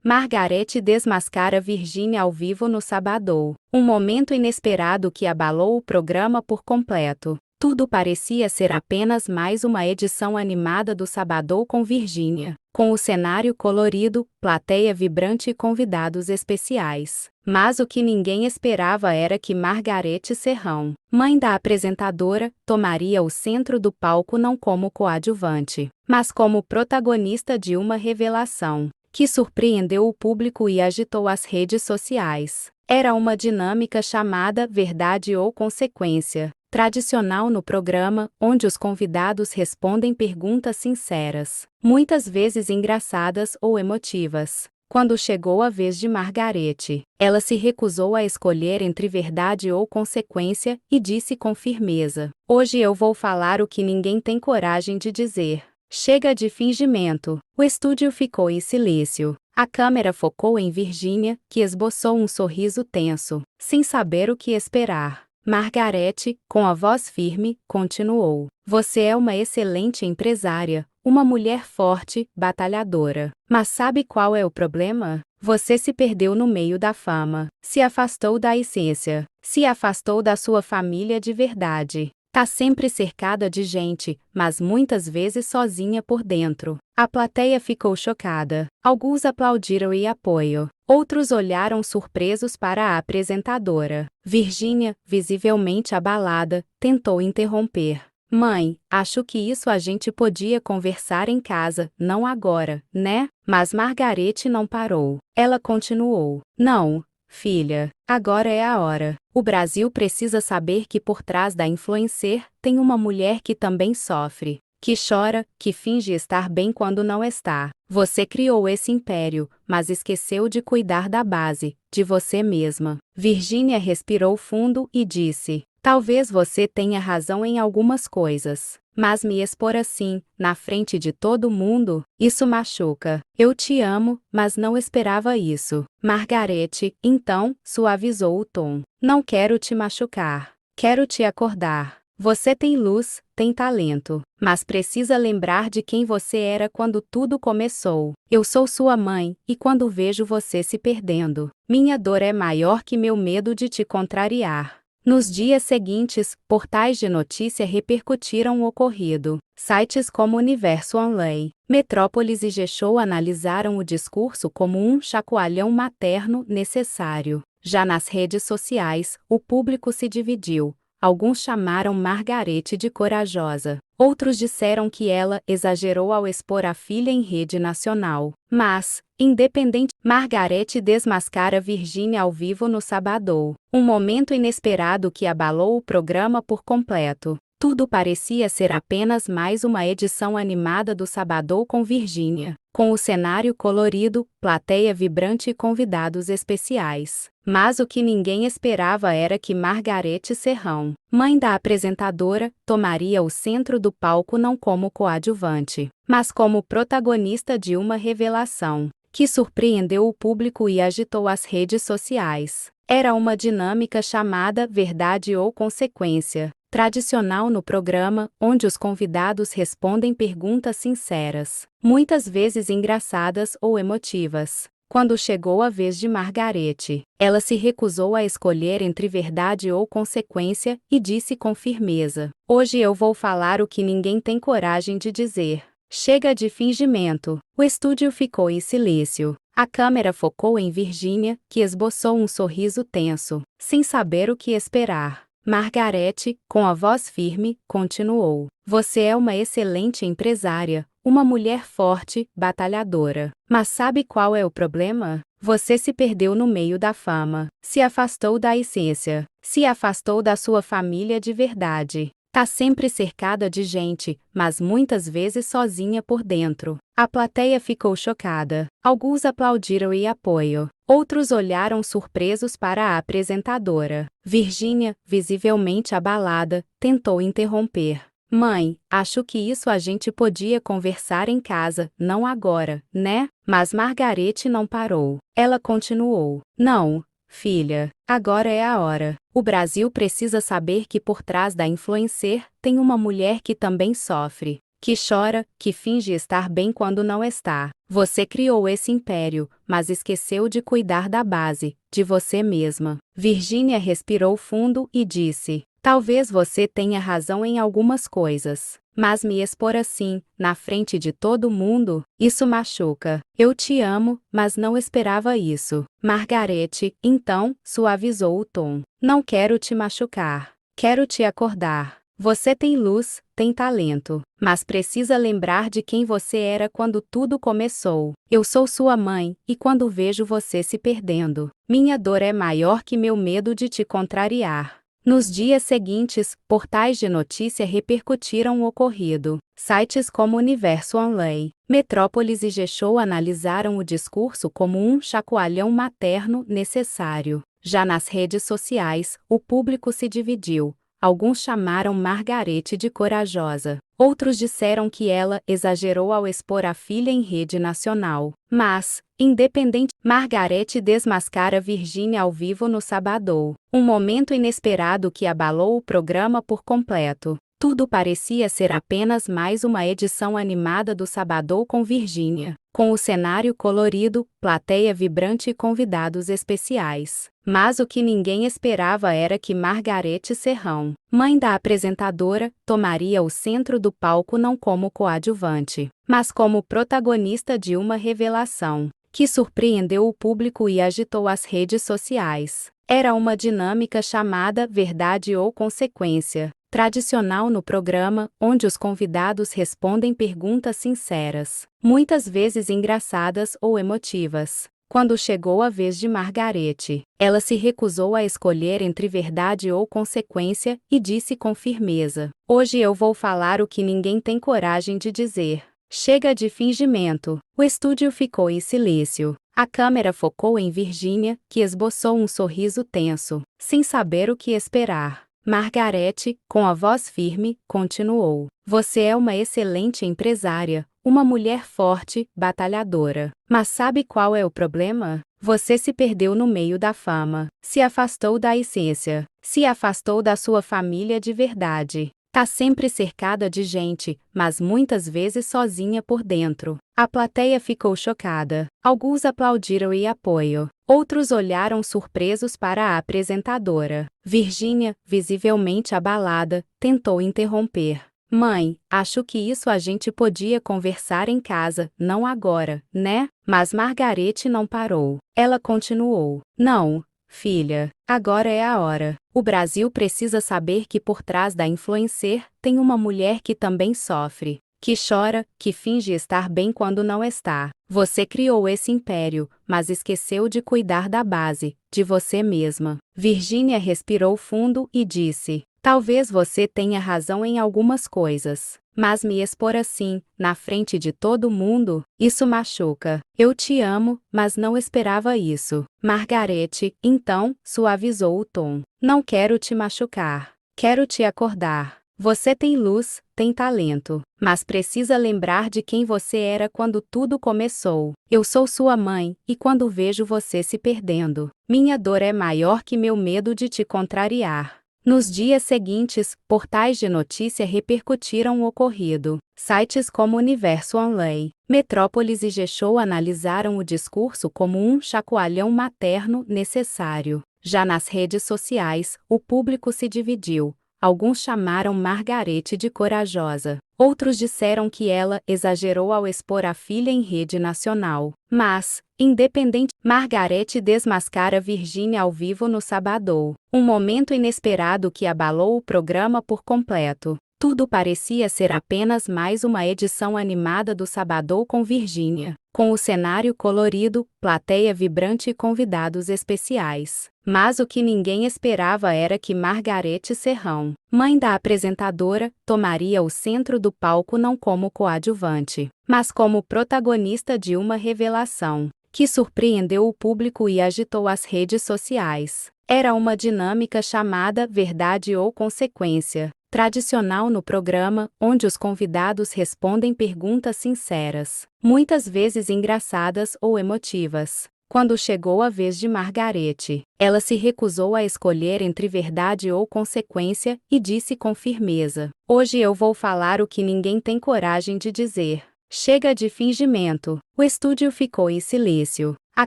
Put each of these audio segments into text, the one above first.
Margarete desmascara Virgínia ao vivo no Sabadão. Um momento inesperado que abalou o programa por completo. Tudo parecia ser apenas mais uma edição animada do Sabadão com Virgínia, com o cenário colorido, plateia vibrante e convidados especiais. Mas o que ninguém esperava era que Margarete Serrão, mãe da apresentadora, tomaria o centro do palco não como coadjuvante, mas como protagonista de uma revelação que surpreendeu o público e agitou as redes sociais. Era uma dinâmica chamada Verdade ou Consequência, tradicional no programa, onde os convidados respondem perguntas sinceras, muitas vezes engraçadas ou emotivas. Quando chegou a vez de Margarete, ela se recusou a escolher entre verdade ou consequência e disse com firmeza: "Hoje eu vou falar o que ninguém tem coragem de dizer. Chega de fingimento." O estúdio ficou em silêncio. A câmera focou em Virgínia, que esboçou um sorriso tenso, sem saber o que esperar. Margarete, com a voz firme, continuou: "Você é uma excelente empresária, uma mulher forte, batalhadora. Mas sabe qual é o problema? Você se perdeu no meio da fama, se afastou da essência, se afastou da sua família de verdade. Tá sempre cercada de gente, mas muitas vezes sozinha por dentro." A plateia ficou chocada. Alguns aplaudiram e apoio. Outros olharam surpresos para a apresentadora. Virgínia, visivelmente abalada, tentou interromper. "Mãe, acho que isso a gente podia conversar em casa, não agora, né?" Mas Margarete não parou. Ela continuou: "Não, filha, agora é a hora. O Brasil precisa saber que por trás da influencer tem uma mulher que também sofre, que chora, que finge estar bem quando não está. Você criou esse império, mas esqueceu de cuidar da base, de você mesma." Virgínia respirou fundo e disse: "Talvez você tenha razão em algumas coisas, mas me expor assim, na frente de todo mundo, isso machuca. Eu te amo, mas não esperava isso." Margarete, então, suavizou o tom: "Não quero te machucar. Quero te acordar. Você tem luz, tem talento, mas precisa lembrar de quem você era quando tudo começou. Eu sou sua mãe, e quando vejo você se perdendo, minha dor é maior que meu medo de te contrariar." Nos dias seguintes, portais de notícia repercutiram o ocorrido. Sites como Universo Online, Metrópolis e G-Show analisaram o discurso como um chacoalhão materno necessário. Já nas redes sociais, o público se dividiu. Alguns chamaram Margarete de corajosa. Outros disseram que ela exagerou ao expor a filha em rede nacional. Mas, independente, Margarete desmascara Virgínia ao vivo no Sabadão. Um momento inesperado que abalou o programa por completo. Tudo parecia ser apenas mais uma edição animada do Sabadão com Virgínia, com o cenário colorido, plateia vibrante e convidados especiais. Mas o que ninguém esperava era que Margarete Serrão, mãe da apresentadora, tomaria o centro do palco não como coadjuvante, mas como protagonista de uma revelação que surpreendeu o público e agitou as redes sociais. Era uma dinâmica chamada Verdade ou Consequência, tradicional no programa, onde os convidados respondem perguntas sinceras, muitas vezes engraçadas ou emotivas. Quando chegou a vez de Margarete, ela se recusou a escolher entre verdade ou consequência e disse com firmeza: "Hoje eu vou falar o que ninguém tem coragem de dizer. Chega de fingimento." O estúdio ficou em silêncio. A câmera focou em Virgínia, que esboçou um sorriso tenso, sem saber o que esperar. Margarete, com a voz firme, continuou: "Você é uma excelente empresária, uma mulher forte, batalhadora. Mas sabe qual é o problema? Você se perdeu no meio da fama, se afastou da essência, se afastou da sua família de verdade. Tá sempre cercada de gente, mas muitas vezes sozinha por dentro." A plateia ficou chocada. Alguns aplaudiram e apoio. Outros olharam surpresos para a apresentadora. Virgínia, visivelmente abalada, tentou interromper. "Mãe, acho que isso a gente podia conversar em casa, não agora, né?" Mas Margarete não parou. Ela continuou: "Não, filha, agora é a hora. O Brasil precisa saber que por trás da influencer tem uma mulher que também sofre, que chora, que finge estar bem quando não está. Você criou esse império, mas esqueceu de cuidar da base, de você mesma. Virginia respirou fundo e disse: talvez você tenha razão em algumas coisas. Mas me expor assim, na frente de todo mundo, isso machuca. Eu te amo, mas não esperava isso. Margarete, então, suavizou o tom. Não quero te machucar. Quero te acordar. Você tem luz, tem talento, mas precisa lembrar de quem você era quando tudo começou. Eu sou sua mãe, e quando vejo você se perdendo, minha dor é maior que meu medo de te contrariar. Nos dias seguintes, portais de notícia repercutiram o ocorrido. Sites como Universo Online, Metrópolis e G-Show analisaram o discurso como um chacoalhão materno necessário. Já nas redes sociais, o público se dividiu. Alguns chamaram Margarete de corajosa. Outros disseram que ela exagerou ao expor a filha em rede nacional. Mas, independente, Margarete desmascara Virginia ao vivo no Sabadão. Um momento inesperado que abalou o programa por completo. Tudo parecia ser apenas mais uma edição animada do Sabadão com Virginia, com o cenário colorido, plateia vibrante e convidados especiais. Mas o que ninguém esperava era que Margarete Serrão, mãe da apresentadora, tomaria o centro do palco não como coadjuvante, mas como protagonista de uma revelação que surpreendeu o público e agitou as redes sociais. Era uma dinâmica chamada Verdade ou Consequência, tradicional no programa, onde os convidados respondem perguntas sinceras, muitas vezes engraçadas ou emotivas. Quando chegou a vez de Margarete, ela se recusou a escolher entre verdade ou consequência e disse com firmeza: hoje eu vou falar o que ninguém tem coragem de dizer. Chega de fingimento. O estúdio ficou em silêncio. A câmera focou em Virginia, que esboçou um sorriso tenso, sem saber o que esperar. Margarete, com a voz firme, continuou: você é uma excelente empresária, uma mulher forte, batalhadora. Mas sabe qual é o problema? Você se perdeu no meio da fama, se afastou da essência, se afastou da sua família de verdade. Tá sempre cercada de gente, mas muitas vezes sozinha por dentro. A plateia ficou chocada. Alguns aplaudiram e apoio. Outros olharam surpresos para a apresentadora. Virginia, visivelmente abalada, tentou interromper. Mãe, acho que isso a gente podia conversar em casa, não agora, né? Mas Margarete não parou. Ela continuou: não, filha, agora é a hora. O Brasil precisa saber que por trás da influencer tem uma mulher que também sofre, que chora, que finge estar bem quando não está. Você criou esse império, mas esqueceu de cuidar da base, de você mesma. Virginia respirou fundo e disse: talvez você tenha razão em algumas coisas. Mas me expor assim, na frente de todo mundo, isso machuca. Eu te amo, mas não esperava isso. Margarete, então, suavizou o tom. Não quero te machucar. Quero te acordar. Você tem luz, tem talento, mas precisa lembrar de quem você era quando tudo começou. Eu sou sua mãe, e quando vejo você se perdendo, minha dor é maior que meu medo de te contrariar. Nos dias seguintes, portais de notícia repercutiram o ocorrido. Sites como Universo Online, Metrópolis e G-Show analisaram o discurso como um chacoalhão materno necessário. Já nas redes sociais, o público se dividiu. Alguns chamaram Margarete de corajosa. Outros disseram que ela exagerou ao expor a filha em rede nacional. Mas, independente, Margarete desmascara Virginia ao vivo no Sabadão. Um momento inesperado que abalou o programa por completo. Tudo parecia ser apenas mais uma edição animada do Sabadão com Virginia, com o cenário colorido, plateia vibrante e convidados especiais. Mas o que ninguém esperava era que Margarete Serrão, mãe da apresentadora, tomaria o centro do palco não como coadjuvante, mas como protagonista de uma revelação que surpreendeu o público e agitou as redes sociais. Era uma dinâmica chamada Verdade ou Consequência, tradicional no programa, onde os convidados respondem perguntas sinceras, muitas vezes engraçadas ou emotivas. Quando chegou a vez de Margarete, ela se recusou a escolher entre verdade ou consequência e disse com firmeza: "Hoje eu vou falar o que ninguém tem coragem de dizer. Chega de fingimento." O estúdio ficou em silêncio. A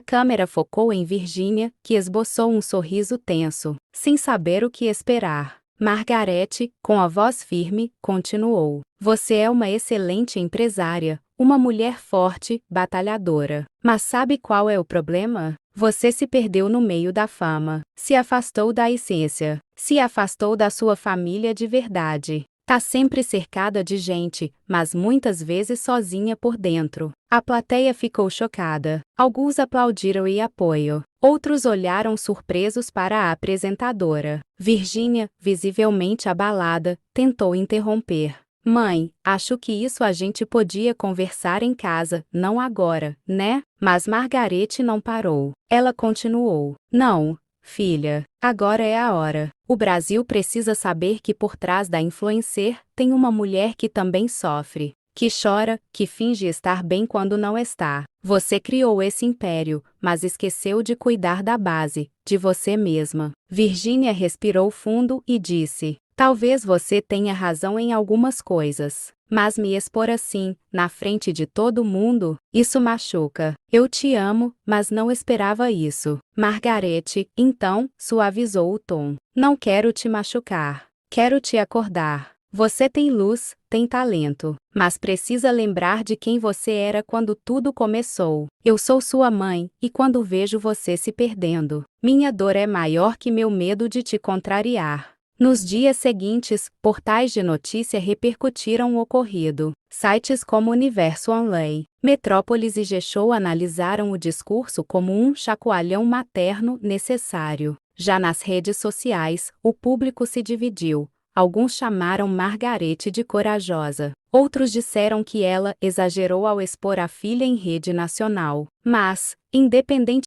câmera focou em Virginia, que esboçou um sorriso tenso, sem saber o que esperar. Margarete, com a voz firme, continuou: "Você é uma excelente empresária, uma mulher forte, batalhadora. Mas sabe qual é o problema? Você se perdeu no meio da fama, se afastou da essência, se afastou da sua família de verdade. Tá sempre cercada de gente, mas muitas vezes sozinha por dentro." A plateia ficou chocada. Alguns aplaudiram e apoio. Outros olharam surpresos para a apresentadora. Virginia, visivelmente abalada, tentou interromper. "Mãe, acho que isso a gente podia conversar em casa, não agora, né?" Mas Margarete não parou. Ela continuou: "Não, filha, agora é a hora. O Brasil precisa saber que por trás da influencer tem uma mulher que também sofre, que chora, que finge estar bem quando não está. Você criou esse império, mas esqueceu de cuidar da base, de você mesma." Virginia respirou fundo e disse: "Talvez você tenha razão em algumas coisas, mas me expor assim, na frente de todo mundo, isso machuca. Eu te amo, mas não esperava isso." Margarete, então, suavizou o tom: "Não quero te machucar. Quero te acordar. Você tem luz, tem talento, mas precisa lembrar de quem você era quando tudo começou. Eu sou sua mãe, e quando vejo você se perdendo, minha dor é maior que meu medo de te contrariar." Nos dias seguintes, portais de notícia repercutiram o ocorrido. Sites como Universo Online, Metrópolis e G-Show analisaram o discurso como um chacoalhão materno necessário. Já nas redes sociais, o público se dividiu. Alguns chamaram Margarete de corajosa. Outros disseram que ela exagerou ao expor a filha em rede nacional. Mas, independente